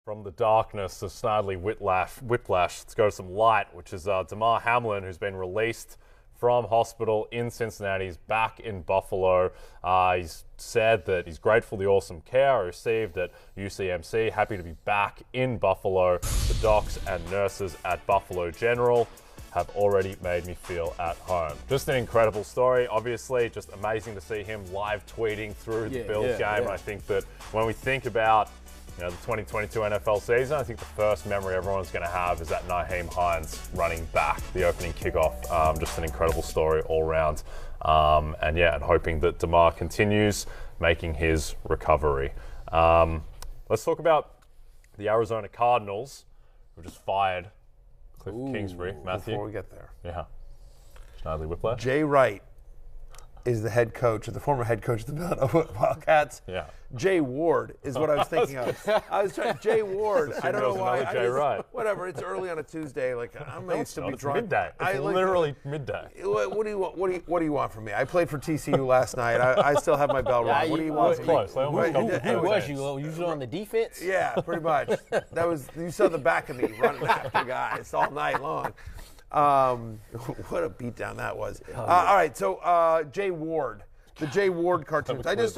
From the darkness of Snidely Whiplash, let's go to some light, which is Damar Hamlin, who's been released from hospital in Cincinnati. He's back in Buffalo. He's said that he's grateful for the awesome care I received at UCMC. Happy to be back in Buffalo. The docs and nurses at Buffalo General have already made me feel at home. Just an incredible story. Obviously, just amazing to see him live tweeting through the Bills game. I think that when we think about the 2022 NFL season, I think the first memory everyone's going to have is that Nyheim Hines running back, the opening kickoff. Just an incredible story all around. And hoping that Damar continues making his recovery. Let's talk about the Arizona Cardinals, who just fired Cliff Kingsbury. Matthew? Before we get there. Yeah. Snidely Whiplash. Jay Wright is the head coach, or the former head coach of the Villanova Wildcats. Yeah. Jay Ward is what I was thinking of. I was trying Jay Ward. I don't know why. Jay Wright. Whatever. It's early on a Tuesday. Like I'm used to be It's drunk. midday. It's literally midday. What do you want? What do you want from me? I played for TCU last night. I still have my bell rung. What do you want from me? Close. Who was you? Usually on the defense? Yeah, pretty much. That was you saw the back of me running after guys all night long. What a beatdown that was. All right, so Jay Ward. The Jay Ward cartoons. I just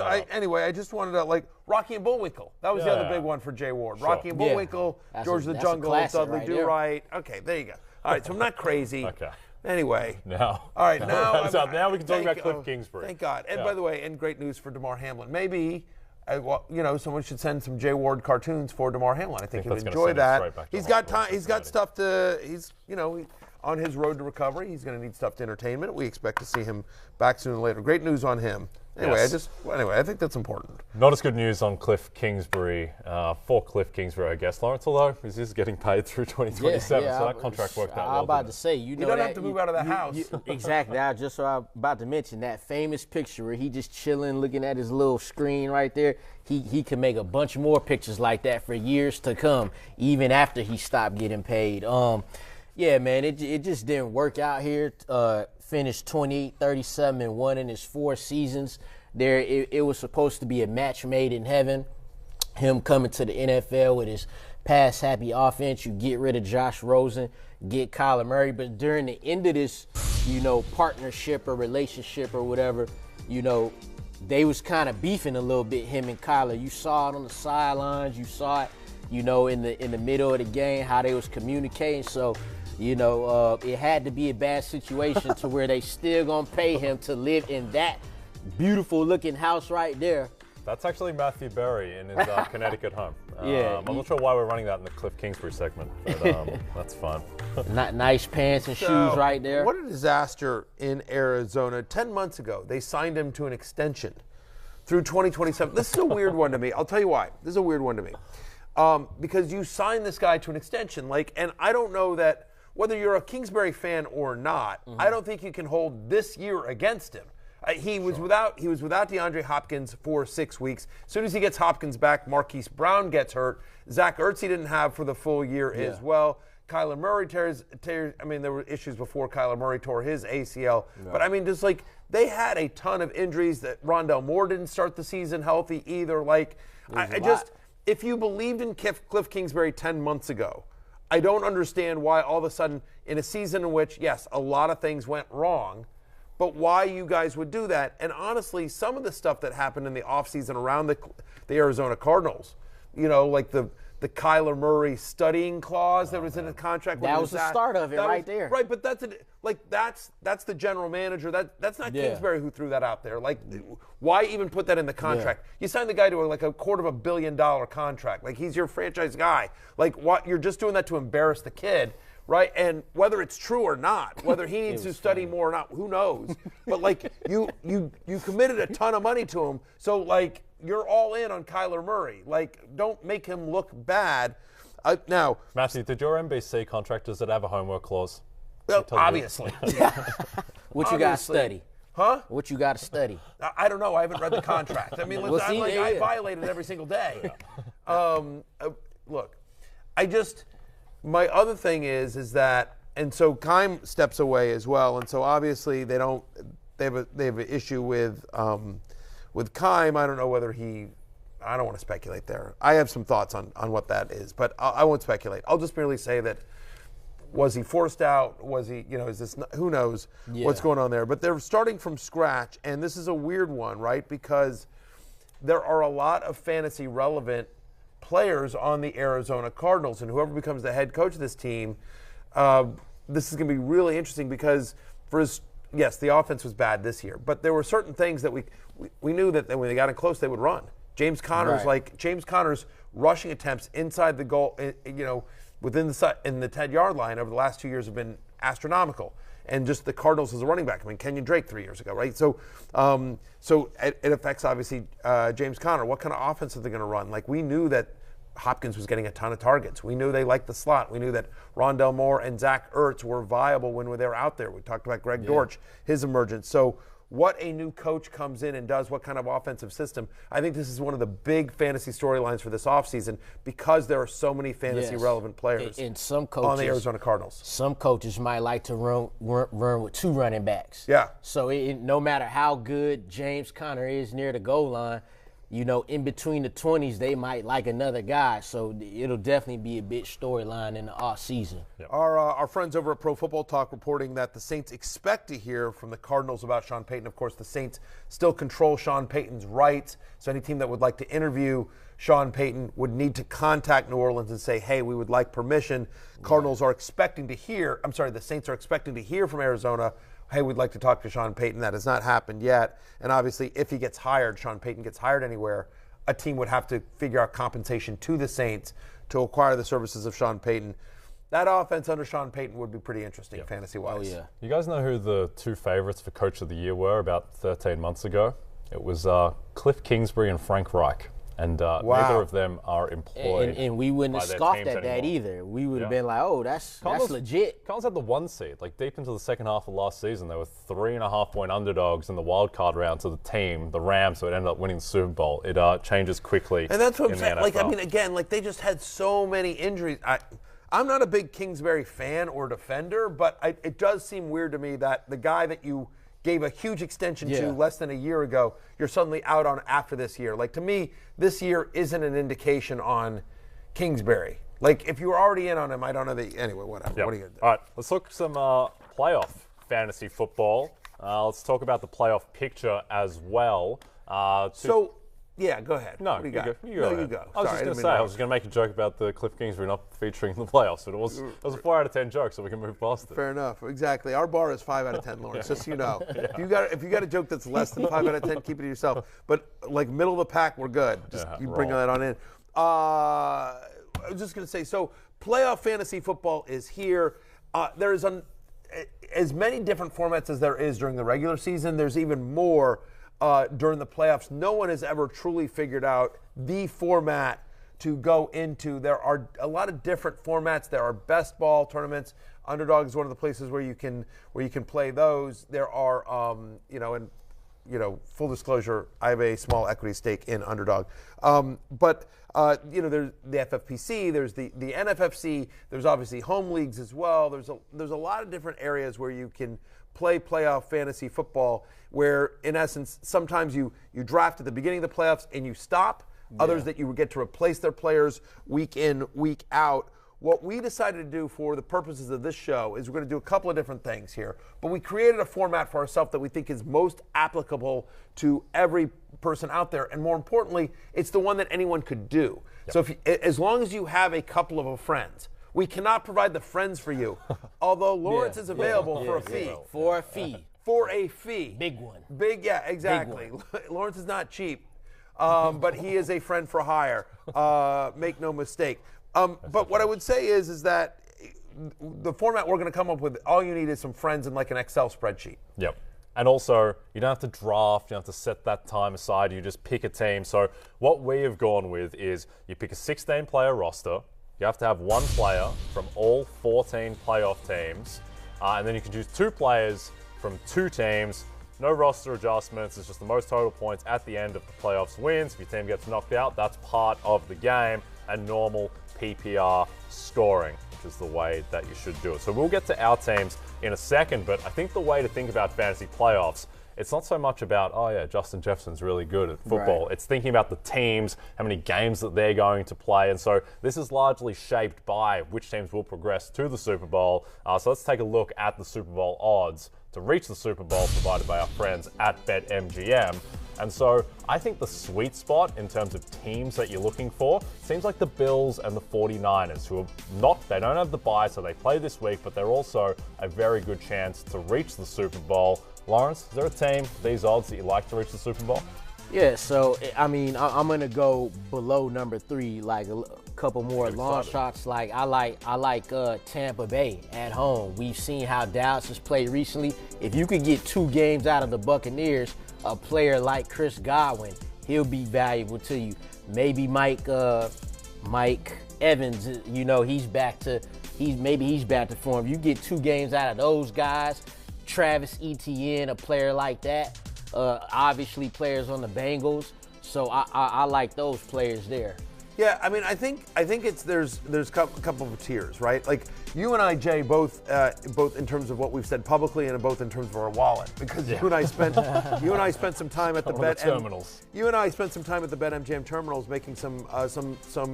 wanted to Rocky and Bullwinkle. That was the other big one for Jay Ward. Sure. Rocky and Bullwinkle, George the Jungle, Dudley Do Right. Okay, there you go. All right, so I'm not crazy. Okay. Anyway. Now. All right, now. Now we can talk about Cliff Kingsbury. Thank God. And by the way, and great news for Damar Hamlin. Maybe, someone should send some Jay Ward cartoons for Damar Hamlin. I think he'll enjoy that. He's got time. He's got stuff to. On his road to recovery, he's going to need stuff to entertainment. We expect to see him back sooner or later. Great news on him. Anyway, yes. I think that's important. Not as good news on Cliff Kingsbury, for Cliff Kingsbury, I guess, Lawrence, although he is getting paid through 2027, so that contract worked out well. I'm about to say, you don't have to move out of the house. Exactly. I was about to mention that famous picture where he just chilling, looking at his little screen right there. He can make a bunch more pictures like that for years to come, even after he stopped getting paid. Yeah, man, it just didn't work out here. Finished 28, 37, and 1 in his 4 seasons. There, it was supposed to be a match made in heaven. Him coming to the NFL with his pass-happy offense. You get rid of Josh Rosen, get Kyler Murray. But during the end of this, partnership or relationship or whatever, they was kind of beefing a little bit, him and Kyler. You saw it on the sidelines. You saw it, in the middle of the game, how they was communicating. So, it had to be a bad situation to where they still gonna pay him to live in that beautiful looking house right there. That's actually Matthew Berry in his Connecticut home. I'm not sure why we're running that in the Cliff Kingsbury segment, but that's fun. Not nice pants and shoes right there. What a disaster in Arizona. 10 months ago, they signed him to an extension through 2027. This is a weird one to me. I'll tell you why. This is a weird one to me. Because you signed this guy to an extension, and I don't know that whether you're a Kingsbury fan or not, I don't think you can hold this year against him. He was without DeAndre Hopkins for 6 weeks. As soon as he gets Hopkins back, Marquise Brown gets hurt. Zach Ertz he didn't have for the full year as well. Kyler Murray tears. There were issues before Kyler Murray tore his ACL. Yeah. But they had a ton of injuries. That Rondell Moore didn't start the season healthy either. If you believed in Cliff Kingsbury 10 months ago, I don't understand why all of a sudden in a season in which, yes, a lot of things went wrong, but why you guys would do that. And honestly, some of the stuff that happened in the offseason around the Arizona Cardinals, the Kyler Murray studying clause that was in the contract. That was the start of it right there. Right, but that's the general manager. That's not Kingsbury who threw that out there. Why even put that in the contract? You signed the guy to a $250 million contract. He's your franchise guy. What you're just doing that to embarrass the kid, right? And whether it's true or not, whether he needs to study more or not, who knows? But you committed a ton of money to him, so you're all in on Kyler Murray. Don't make him look bad. Now, Matthew, did your NBC contract, does it have a homework clause? Well, obviously. What you got to study? Huh? What you got to study? I don't know. I haven't read the contract. I violate it every single day. Look, my other thing is that, and so Keim steps away as well, and so obviously they have an issue with Keim. I don't know whether he I don't want to speculate there. I have some thoughts on what that is, but I won't speculate. I'll just merely say that, was he forced out? Was he, is this, who knows what's going on there? But they're starting from scratch, and this is a weird one, right? Because there are a lot of fantasy relevant players on the Arizona Cardinals, and whoever becomes the head coach of this team, this is going to be really interesting because yes, the offense was bad this year, but there were certain things that we knew that when they got in close, they would run. James Conner's rushing attempts inside the goal, within in the 10-yard line over the last 2 years have been astronomical. And just the Cardinals as a running back. I mean, Kenyon Drake 3 years ago, right? So it affects, obviously, James Conner. What kind of offense are they going to run? Like, we knew that Hopkins was getting a ton of targets. We knew they liked the slot. We knew that Rondell Moore and Zach Ertz were viable when they were out there. We talked about Greg Dortch, his emergence. So what a new coach comes in and does, what kind of offensive system. I think this is one of the big fantasy storylines for this offseason because there are so many fantasy-relevant players and some coaches, on the Arizona Cardinals. Some coaches might like to run with 2 running backs. Yeah. So no matter how good James Conner is near the goal line, in between the 20s, they might like another guy. So it'll definitely be a big storyline in the offseason. Yep. Our friends over at Pro Football Talk reporting that the Saints expect to hear from the Cardinals about Sean Payton. Of course, the Saints still control Sean Payton's rights. So any team that would like to interview Sean Payton would need to contact New Orleans and say, hey, we would like permission. Cardinals are expecting to hear, the Saints are expecting to hear from Arizona, hey, we'd like to talk to Sean Payton. That has not happened yet. And obviously, if he gets hired, Sean Payton gets hired anywhere, a team would have to figure out compensation to the Saints to acquire the services of Sean Payton. That offense under Sean Payton would be pretty interesting fantasy-wise. Oh, yeah. You guys know who the 2 favorites for Coach of the Year were about 13 months ago? It was Cliff Kingsbury and Frank Reich. And neither of them are employed. And we wouldn't have scoffed at that anymore. either. We would have been like, oh, that's legit. Cardinals had the 1 seed. Like, deep into the second half of last season, they were 3.5-point underdogs in the wild card round to the team, the Rams, who had ended up winning the Super Bowl. It changes quickly. And that's what I'm saying. NFL. They just had so many injuries. I'm not a big Kingsbury fan or defender, but it does seem weird to me that the guy that you gave a huge extension to less than a year ago, you're suddenly out on after this year. Like, to me, this year isn't an indication on Kingsbury. Like, if you were already in on him, I don't know anyway, whatever. Yep. What are you going to do? All right, let's look at some playoff fantasy football. Let's talk about the playoff picture as well. Yeah, go ahead. No, what do you got? go. You go. I I was going to make a joke about the Cliff Kingsbury not featuring in the playoffs, but it was a 4 out of 10 joke, so we can move past it. Fair enough. Exactly. Our bar is 5 out of 10, Lawrence. Just so you know, if you got a joke that's less than 5 out of 10, keep it to yourself. But like middle of the pack, we're good. Just you bring that on in. I was just going to say, so playoff fantasy football is here. There is as many different formats as there is during the regular season. There's even more during the playoffs. No one has ever truly figured out the format to go into. There are a lot of different formats. There are best ball tournaments. Underdog is one of the places where you can play those. There are, full disclosure, I have a small equity stake in Underdog. There's the FFPC, there's the NFFC, there's obviously home leagues as well. There's a lot of different areas where you can play playoff fantasy football, where in essence sometimes you draft at the beginning of the playoffs and you stop. Others that you would get to replace their players week in, week out. What we decided to do for the purposes of this show is we're going to do a couple of different things here. But we created a format for ourselves that we think is most applicable to every person out there. And more importantly, it's the one that anyone could do. Yep. So as long as you have a couple of friends, we cannot provide the friends for you. Although Lawrence is available for a fee. For a fee. For a fee. Big one. Yeah, exactly. Lawrence is not cheap. But he is a friend for hire. Make no mistake. But what I would say is that the format we're going to come up with, all you need is some friends and like an Excel spreadsheet. Yep. And also, you don't have to draft, you don't have to set that time aside, you just pick a team. So what we have gone with is you pick a 16-player roster, you have to have one player from all 14 playoff teams, and then you can choose 2 players from 2 teams. No roster adjustments. It's just the most total points at the end of the playoffs wins. If your team gets knocked out, that's part of the game, and normal PPR scoring, which is the way that you should do it. So we'll get to our teams in a second, but I think the way to think about fantasy playoffs it's not so much about, oh yeah, Justin Jefferson's really good at football. Right. It's thinking about the teams, how many games that they're going to play. And so this is largely shaped by which teams will progress to the Super Bowl. So let's take a look at the Super Bowl odds to reach the Super Bowl provided by our friends at BetMGM. And so I think the sweet spot in terms of teams that you're looking for seems like the Bills and the 49ers, who are they don't have the bye, so they play this week, but they're also a very good chance to reach the Super Bowl. Lawrence, is there a team, these odds, that you like to reach the Super Bowl? Yeah, so, I mean, I'm going to go below number 3, like a couple more long shots. Like, I like Tampa Bay at home. We've seen how Dallas has played recently. If you could get 2 games out of the Buccaneers, a player like Chris Godwin, he'll be valuable to you. Maybe Mike Evans, he's back to form. You get 2 games out of those guys. Travis Etienne, a player like that. Obviously players on the Bengals. So I like those players there. Yeah, I mean, I think there's a couple of tiers, right? Like you and I, Jay, both in terms of what we've said publicly and both in terms of our wallet, because you and I spent some time at the terminals. You and I spent some time at the BetMGM terminals making some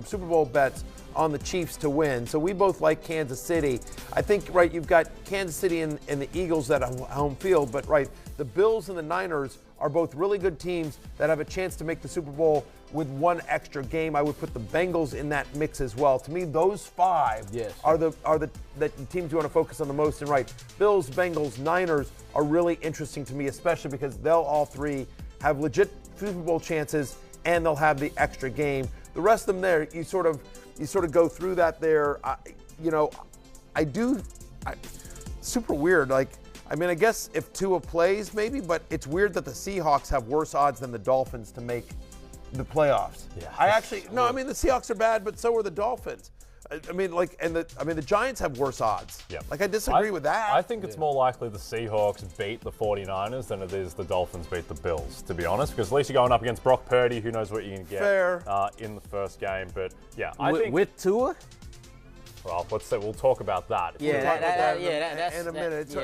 Super Bowl bets on the Chiefs to win. So we both like Kansas City. I think, right, you've got Kansas City and the Eagles that are home field, but right, the Bills and the Niners are both really good teams that have a chance to make the Super Bowl with 1 extra game. I would put the Bengals in that mix as well. To me, those 5 are the teams you want to focus on the most. And right, Bills, Bengals, Niners are really interesting to me, especially because they'll all 3 have legit Super Bowl chances and they'll have the extra game. The rest of them there, you sort of go through that there. Super weird. Like, I mean, I guess if Tua plays, maybe, but it's weird that the Seahawks have worse odds than the Dolphins to make the playoffs. Yeah. I mean, the Seahawks are bad, but so are the Dolphins. I mean, the Giants have worse odds. Yeah. Like, I disagree with that. I think it's more likely the Seahawks beat the 49ers than it is the Dolphins beat the Bills, to be honest, because at least you're going up against Brock Purdy, who knows what you can get in the first game. But yeah, I think with Tua. Well, we'll talk about that. In a minute.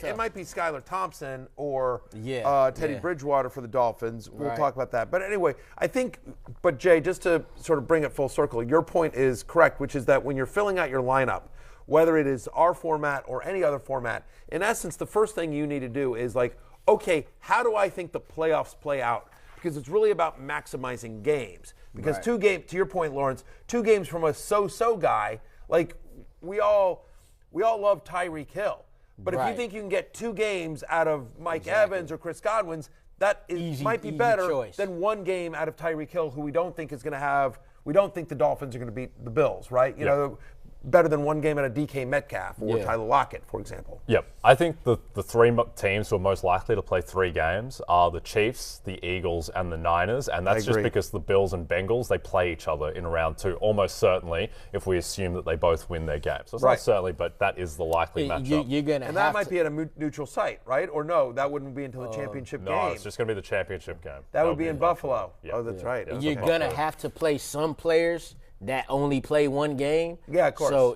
It might be Skylar Thompson or Teddy Bridgewater for the Dolphins. We'll talk about that. But anyway, I think, but Jay, just to sort of bring it full circle, your point is correct, which is that when you're filling out your lineup, whether it is our format or any other format, in essence, the first thing you need to do is like, okay, how do I think the playoffs play out? Because it's really about maximizing games. Because 2 games, to your point, Lawrence, 2 games from a so-so guy. Like, we all love Tyreek Hill. But if you think you can get 2 games out of Mike Evans or Chris Godwin's, that might be better than 1 game out of Tyreek Hill, who we don't think the Dolphins are going to beat the Bills, right? You know, better than 1 game out of DK Metcalf or Tyler Lockett, for example. Yep. I think the 3 teams who are most likely to play 3 games are the Chiefs, the Eagles, and the Niners. And that's just because the Bills and Bengals, they play each other in round 2, almost certainly, if we assume that they both win their games. So it's not certainly, but that is the likely matchup. And that might be at a neutral site, right? Or no, that wouldn't be until the championship game. No, it's just going to be the championship game. That would be in Buffalo. Yeah. Oh, that's right. You're going to have to play some players that only play 1 game. Yeah, of course. So,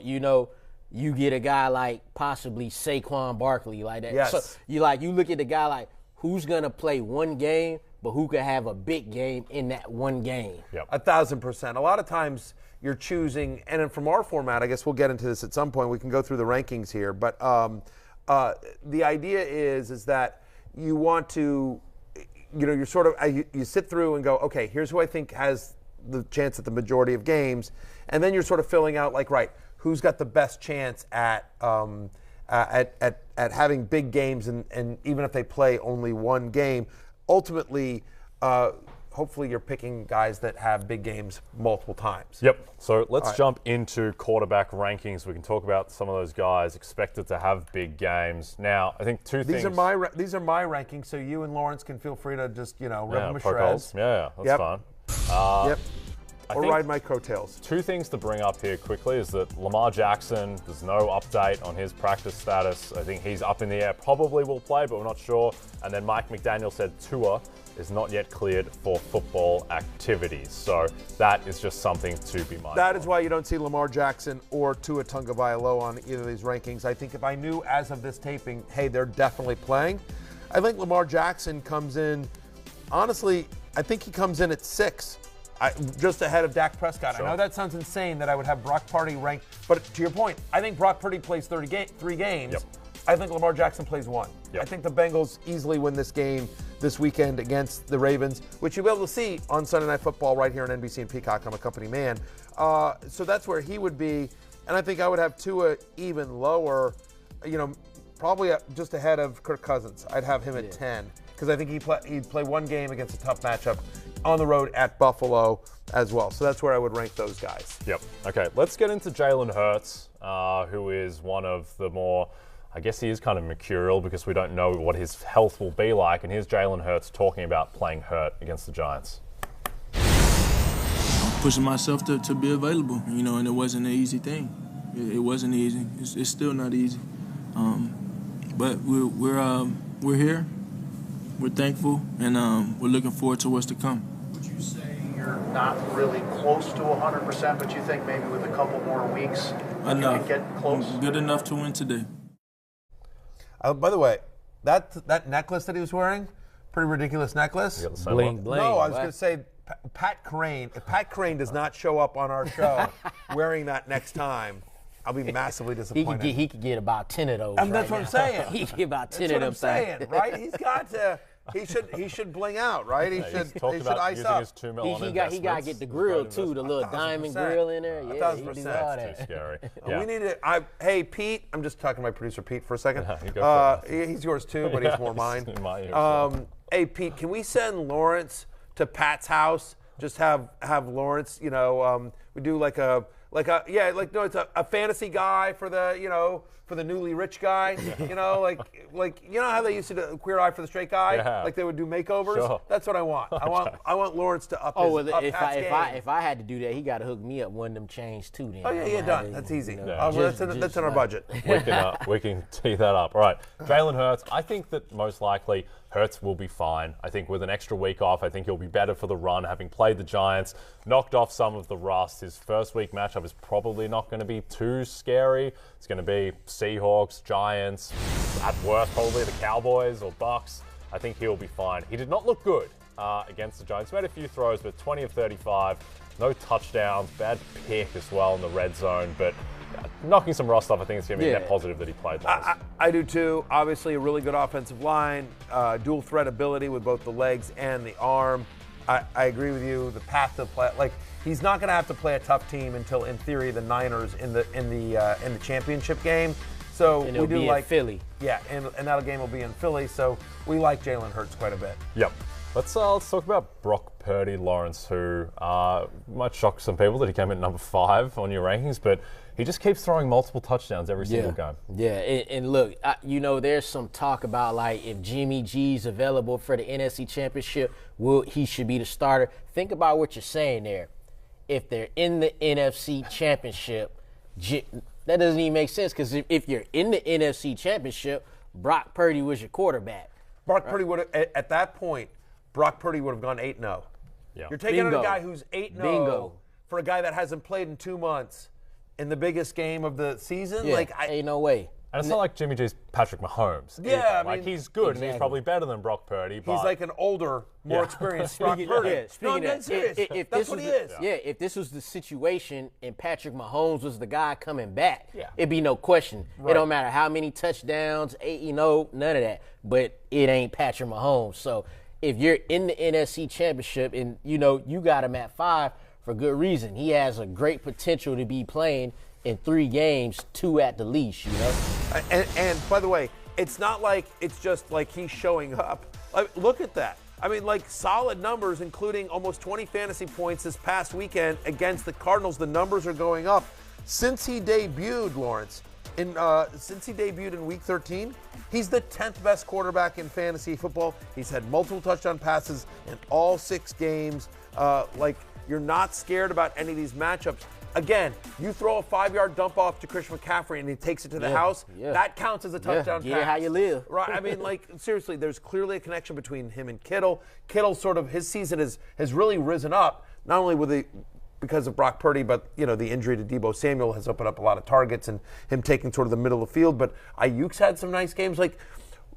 you get a guy like possibly Saquon Barkley like that. Yes. So you look at the guy like who's going to play 1 game, but who could have a big game in that 1 game. Yep. 1,000%. A lot of times you're choosing, and then from our format, I guess we'll get into this at some point. We can go through the rankings here, but the idea is that you want to, you're sort of, you sit through and go, okay, here's who I think has the chance at the majority of games, and then you're sort of filling out like, right, who's got the best chance at having big games, and even if they play only 1 game, ultimately, hopefully you're picking guys that have big games multiple times. Yep. So let's jump into quarterback rankings. We can talk about some of those guys expected to have big games. Now, I think 2 things. These are my rankings, so you and Lawrence can feel free to just rip them to shreds. Yeah, that's fine. Yep. Or ride my coattails. 2 things to bring up here quickly is that Lamar Jackson, there's no update on his practice status. I think he's up in the air, probably will play, but we're not sure. And then Mike McDaniel said Tua is not yet cleared for football activities. So that is just something to be mindful. That is why you don't see Lamar Jackson or Tua Tagovailoa on either of these rankings. I think if I knew as of this taping, hey, they're definitely playing, I think Lamar Jackson comes in, honestly, I think he comes in at 6, just ahead of Dak Prescott. Sure. I know that sounds insane that I would have Brock Purdy ranked, but to your point, I think Brock Purdy plays 3 games. Yep. I think Lamar Jackson plays 1. Yep. I think the Bengals easily win this game this weekend against the Ravens, which you'll be able to see on Sunday Night Football right here on NBC and Peacock. I'm a company man. So that's where he would be. And I think I would have Tua even lower, probably just ahead of Kirk Cousins. I'd have him at 10 because I think he'd play 1 game against a tough matchup on the road at Buffalo as well. So that's where I would rank those guys. Yep. Okay, let's get into Jalen Hurts, who is one of the more, I guess he is kind of mercurial because we don't know what his health will be like. And here's Jalen Hurts talking about playing hurt against the Giants. Pushing myself to be available, and it wasn't an easy thing. It wasn't easy. It's still not easy. But we're here. We're thankful, and we're looking forward to what's to come. Would you say you're not really close to 100%, but you think maybe with a couple more weeks you can get close? Good enough to win today. By the way, that necklace that he was wearing, pretty ridiculous necklace. Bling, bling. No, I was going to say Pat Crane. If Pat Crane does not show up on our show wearing that next time, I'll be massively disappointed. He could get about 10 of those. That's what I'm saying. He could get about 10 That's of them. what I'm saying, right? He's got to. He should bling out, right? He should ice using up. his $2 million He got to get the grill too, the little diamond grill in there. Yeah, he do all that. Too scary. We need to. Hey, Pete. I'm just talking to my producer, Pete, for a second. You go He's yours too, but he's more mine. Mine. Hey, Pete, can we send Lawrence to Pat's house? Just have Lawrence. We do it's a fantasy guy for the newly rich guy. Like how they used to do Queer Eye for the Straight Guy. Yeah. Like they would do makeovers. Sure. That's what I want. I want Lawrence to up Oh, his well, Pat's game. if I had to do that, he got to hook me up one of them chains too. Then. Oh yeah, done. That's easy. That's in our budget. We can tee that up. All right, Jalen Hurts. I think that most likely Hurts will be fine. I think with an extra week off, I think he'll be better for the run, having played the Giants, knocked off some of the rust. His first week matchup is probably not going to be too scary. It's going to be Seahawks, Giants, at worst probably the Cowboys or Bucks. I think he'll be fine. He did not look good against the Giants. He made a few throws, but 20 of 35, no touchdowns, bad pick as well in the red zone, but knocking some rust off, I think it's going to be a net positive that he played last. I do too. Obviously, a really good offensive line, dual threat ability with both the legs and the arm. I agree with you. The path to play, he's not going to have to play a tough team until, in theory, the Niners in the championship game. So and we do like Philly. Yeah, and that game will be in Philly. So we like Jalen Hurts quite a bit. Yep. Let's talk about Brock Purdy, Lawrence, who might shock some people that he came in at number 5 on your rankings, but he just keeps throwing multiple touchdowns every single game. Yeah, and look, there's some talk about if Jimmy G's available for the NFC Championship, he should be the starter. Think about what you're saying there. If they're in the NFC Championship, that doesn't even make sense because if you're in the NFC Championship, Brock Purdy was your quarterback. Brock Purdy would have, at that point, Brock Purdy would have gone 8-0. Yeah. You're taking out a guy who's 8-0 for a guy that hasn't played in 2 months in the biggest game of the season. Yeah, ain't no way. And it's not like Jimmy G's Patrick Mahomes. Yeah, either. He's good and he's probably better than Brock Purdy. But he's like an older, more experienced Brock Purdy. No, I'm dead serious. That's what he is. Yeah, if this was the situation and Patrick Mahomes was the guy coming back, it'd be no question. Right. It don't matter how many touchdowns, 8-0, none of that. But it ain't Patrick Mahomes. So if you're in the NFC Championship and you got him at 5 for good reason, he has a great potential to be playing in 3 games, 2 at the least, And by the way, it's not like it's just like he's showing up. Look at that. Solid numbers, including almost 20 fantasy points this past weekend against the Cardinals. The numbers are going up. Since he debuted, Lawrence, since he debuted in Week 13, he's the 10th best quarterback in fantasy football. He's had multiple touchdown passes in all 6 games. You're not scared about any of these matchups. Again, you throw a 5-yard dump off to Chris McCaffrey and he takes it to the house, that counts as a touchdown pass. Yeah, how you live. Right, seriously, there's clearly a connection between him and Kittle. Kittle his season has really risen up, not only because of Brock Purdy, but, the injury to Deebo Samuel has opened up a lot of targets and him taking sort of the middle of the field. But Ayuk's had some nice games.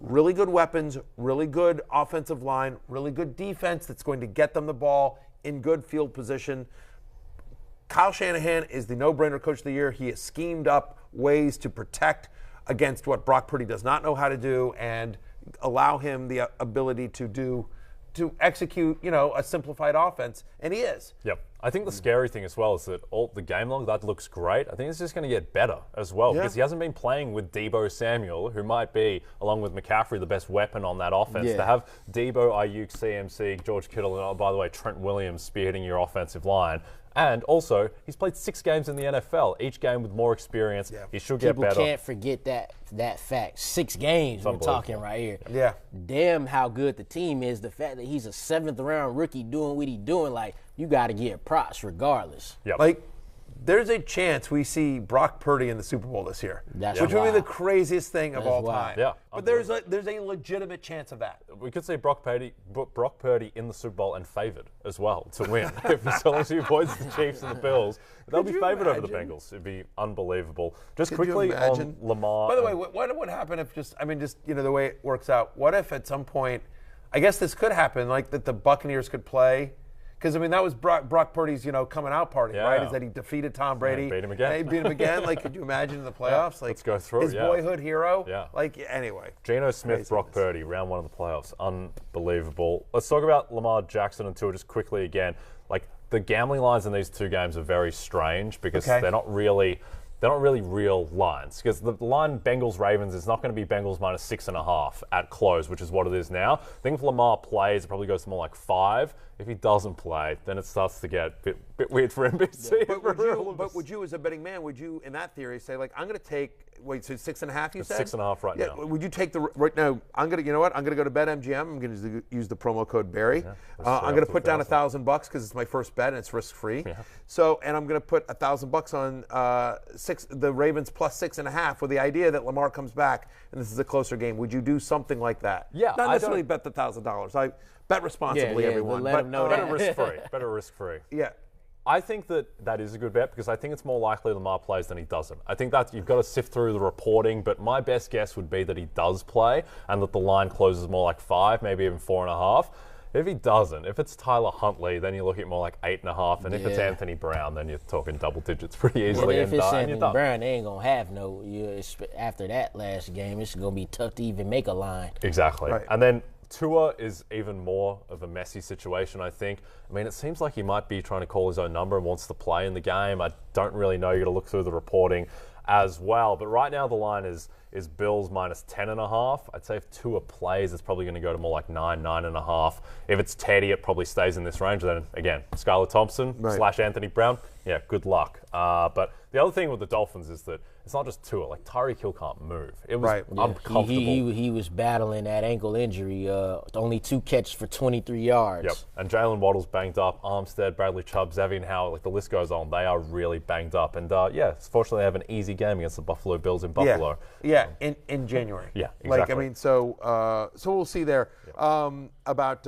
really good weapons, really good offensive line, really good defense that's going to get them the ball in good field position. Kyle Shanahan is the no-brainer coach of the year. He has schemed up ways to protect against what Brock Purdy does not know how to do and allow him the ability to execute, a simplified offense, and he is. Yep. I think the scary thing as well is that all the game log, that looks great. I think it's just going to get better as well because he hasn't been playing with Deebo Samuel, who might be, along with McCaffrey, the best weapon on that offense. To have Deebo, Ayuk, CMC, George Kittle, and by the way, Trent Williams spearheading your offensive line. And also, he's played 6 games in the NFL, each game with more experience. Yeah. He should get better. People can't forget that fact. 6 games we're talking right here. Yeah. Damn how good the team is. The fact that he's a 7th-round rookie doing what he's doing, like, you got to get props regardless. Yep. Like, there's a chance we see Brock Purdy in the Super Bowl this year, which would be the craziest thing of all time. Yeah, but there's a legitimate chance of that. We could see Brock Purdy in the Super Bowl and favored as well to win. If as long as he avoids the Chiefs and the Bills, they'll be favored over the Bengals. It'd be unbelievable. Just quickly on Lamar. By the way, what would happen if the way it works out? What if at some point, I guess this could happen, like that the Buccaneers could play. Because, that was Brock Purdy's, coming out party, right? Is that he defeated Tom Brady. Beat him again. He beat him again. Like, could you imagine in the playoffs? Like, let's go through his boyhood hero. Yeah. Like, anyway. Geno Smith, Brock Purdy, round 1 of the playoffs. Unbelievable. Let's talk about Lamar Jackson and Tua just quickly again. Like, the gambling lines in these 2 games are very strange because they're not really real lines. Because the line Bengals-Ravens is not going to be Bengals minus 6.5 at close, which is what it is now. I think if Lamar plays, it probably goes to more like 5. If he doesn't play, then it starts to get a bit weird for NBC. Yeah. But would you, as a betting man, in that theory, say, like, I'm going to take, so 6.5 you said? 6.5 right now. Would you take right now, I'm going to go to BetMGM. I'm going to use the promo code Barry. I'm going to put down $1,000 because it's my first bet and it's risk-free. Yeah. So, and I'm going to put $1,000 on the Ravens plus 6.5 with the idea that Lamar comes back and this is a closer game. Would you do something like that? Yeah. Not necessarily bet the $1,000. I bet responsibly, everyone. But better risk-free. Better risk-free. Yeah. I think that is a good bet because I think it's more likely Lamar plays than he doesn't. I think that you've got to sift through the reporting, but my best guess would be that he does play and that the line closes more like 5, maybe even 4.5. If he doesn't, if it's Tyler Huntley, then you look at more like 8.5, and if it's Anthony Brown, then you're talking double digits pretty easily. If it's Anthony Brown, they ain't gonna have after that last game, it's gonna be tough to even make a line. Exactly, right. And then Tua is even more of a messy situation, I think. It seems like he might be trying to call his own number and wants to play in the game. I don't really know. You got to look through the reporting as well. But right now the line is Bills minus 10.5. I'd say if Tua plays, it's probably going to go to more like 9.5. If it's Teddy, it probably stays in this range. Then again, Skylar Thompson / Anthony Brown. Yeah, good luck. But the other thing with the Dolphins is that it's not just Tua. Like, Tirico Hill can't move. It was uncomfortable. He was battling that ankle injury. Only 2 catches for 23 yards. Yep. And Jalen Waddle's banged up. Armstead, Bradley Chubb, Xavier Howard, like the list goes on. They are really banged up. And fortunately, they have an easy game against the Buffalo Bills in Buffalo. Yeah, in January. Yeah, exactly. So we'll see there about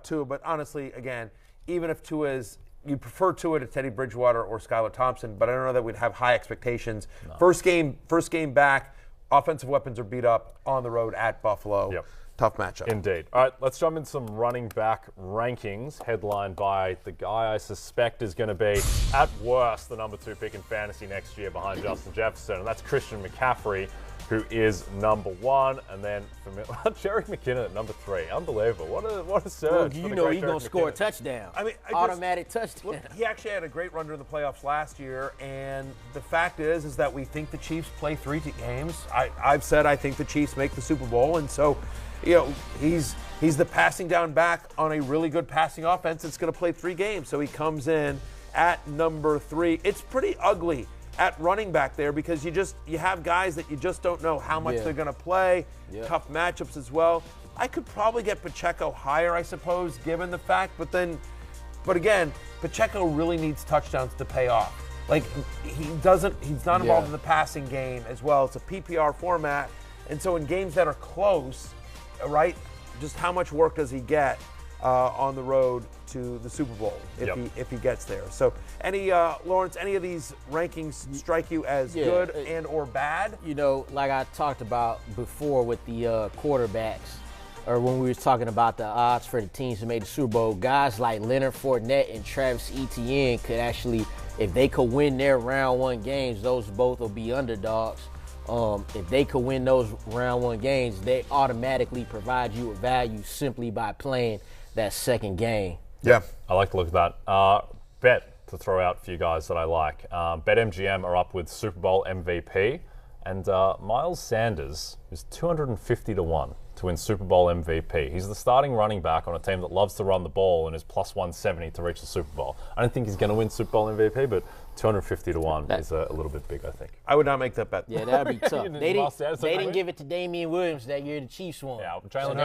Tua. But honestly, again, even if Tua is, you'd prefer Tua to Teddy Bridgewater or Skylar Thompson, but I don't know that we'd have high expectations. No. First game back, offensive weapons are beat up on the road at Buffalo. Yep. Tough matchup. Indeed. All right, let's jump into some running back rankings, headlined by the guy I suspect is going to be, at worst, the number 2 pick in fantasy next year behind Justin Jefferson, and that's Christian McCaffrey, who is number 1, and then Jerick McKinnon at number 3. Unbelievable. What a surge. Well, you know he's going to score a touchdown. Automatic touchdown. Look, he actually had a great run during the playoffs last year, and the fact is that we think the Chiefs play 3 games. I've said I think the Chiefs make the Super Bowl, and so he's the passing down back on a really good passing offense that's going to play 3 games. So he comes in at number 3. It's pretty ugly at running back there because you have guys that you just don't know how much they're going to play. Tough matchups as well. I could probably get Pacheco higher, I suppose, given the fact, but again, Pacheco really needs touchdowns to pay off. Like, he's not involved in the passing game as well. It's a PPR format, and so in games that are close, right, just how much work does he get? on the road to the Super Bowl if he gets there. So, Lawrence, any of these rankings strike you as good and or bad? You know, like I talked about before with the quarterbacks, or when we were talking about the odds for the teams who made the Super Bowl, guys like Leonard Fournette and Travis Etienne could actually, if they could win their round one games, those both will be underdogs. If they could win those round one games, they automatically provide you a value simply by playing that second game. Yeah, I like to look at that. Bet to throw out for you guys that I like. BetMGM are up with Super Bowl MVP, and Miles Sanders is 250 to 1 to win Super Bowl MVP. He's the starting running back on a team that loves to run the ball and is plus 170 to reach the Super Bowl. I don't think he's going to win Super Bowl MVP, but 250 to 1 is a little bit big, I think. I would not make that bet. Yeah, that would be tough. They didn't give it to Damian Williams that year the Chiefs won. Yeah, Jalen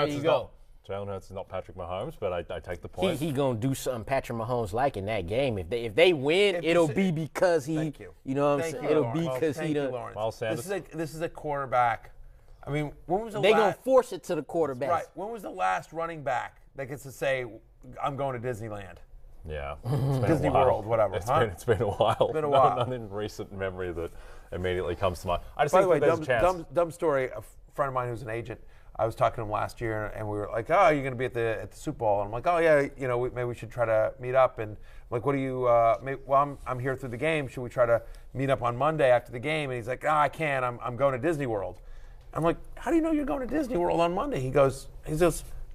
Hurts is not Patrick Mahomes, but I take the point. He gonna do something Patrick Mahomes like in that game. If they win, it'll be because he. Thank you. You know what I'm saying? It'll be because he done. Miles Sanders. This is a quarterback. I mean, when was the They last? gonna force it to the quarterback. Right. When was the last running back that gets to say, "I'm going to Disneyland"? Yeah. Disney World, whatever. It's been a while. It's been a while. None in recent memory that immediately comes to mind. I just By the way, think there's a chance. dumb story. A friend of mine who's an agent, I was talking to him last year, and we were like, "Oh, you're going to be at the Super Bowl?" And I'm like, "Oh yeah, you know, maybe we should try to meet up." And I'm like, "What do you?" Well, I'm here through the game. Should we try to meet up on Monday after the game? And he's like, "Oh, I can't. I'm going to Disney World." I'm like, "How do you know you're going to Disney World on Monday?" He goes,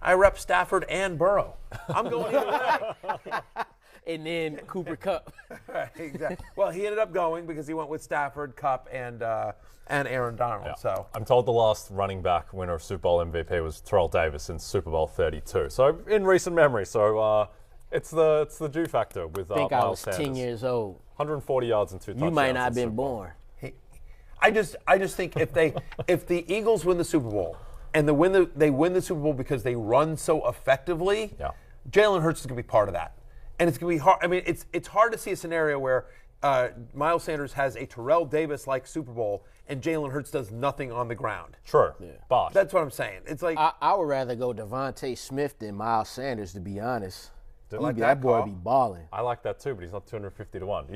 "I rep Stafford and Burrow. I'm going either way." And then Cooper Kupp. Right, exactly. Well, he ended up going because he went with Stafford, Kupp, and Aaron Donald. Yeah. So I'm told the last running back winner of Super Bowl MVP was Terrell Davis in Super Bowl 32. So in recent memory. So it's the Jew factor with I think I was Miles 10 Sanders. years old. 140 yards and 2 touchdowns. You might not have been in Super Bowl. born. I just think if the Eagles win the Super Bowl and they win the Super Bowl because they run so effectively, Jalen Hurts is going to be part of that. And it's going to be hard. I mean, it's hard to see a scenario where Miles Sanders has a Terrell Davis-like Super Bowl and Jalen Hurts does nothing on the ground. True, but That's what I'm saying. It's like I would rather go Devontae Smith than Miles Sanders, to be honest. like that boy call. be balling. I like that too, but he's not 250 to 1.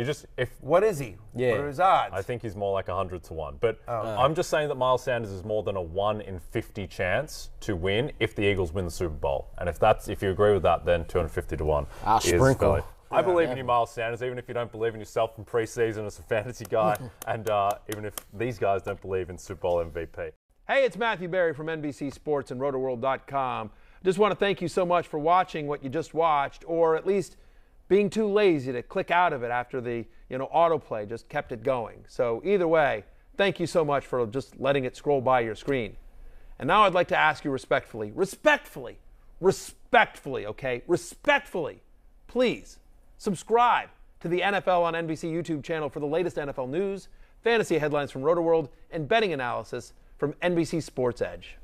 What is he? Yeah. What are his odds? I think he's more like 100 to 1. But I'm just saying that Miles Sanders is more than a 1 in 50 chance to win if the Eagles win the Super Bowl. And if you agree with that, then 250 to 1 I'll is sprinkle. fairly. I believe in you, Miles Sanders, even if you don't believe in yourself in preseason as a fantasy guy, and even if these guys don't believe in Super Bowl MVP. Hey, it's Matthew Berry from NBC Sports and Rotoworld.com. Just want to thank you so much for watching what you just watched, or at least being too lazy to click out of it after the autoplay just kept it going. So either way, thank you so much for just letting it scroll by your screen. And now I'd like to ask you respectfully, okay, please subscribe to the NFL on NBC YouTube channel for the latest NFL news, fantasy headlines from Rotoworld, and betting analysis from NBC Sports Edge.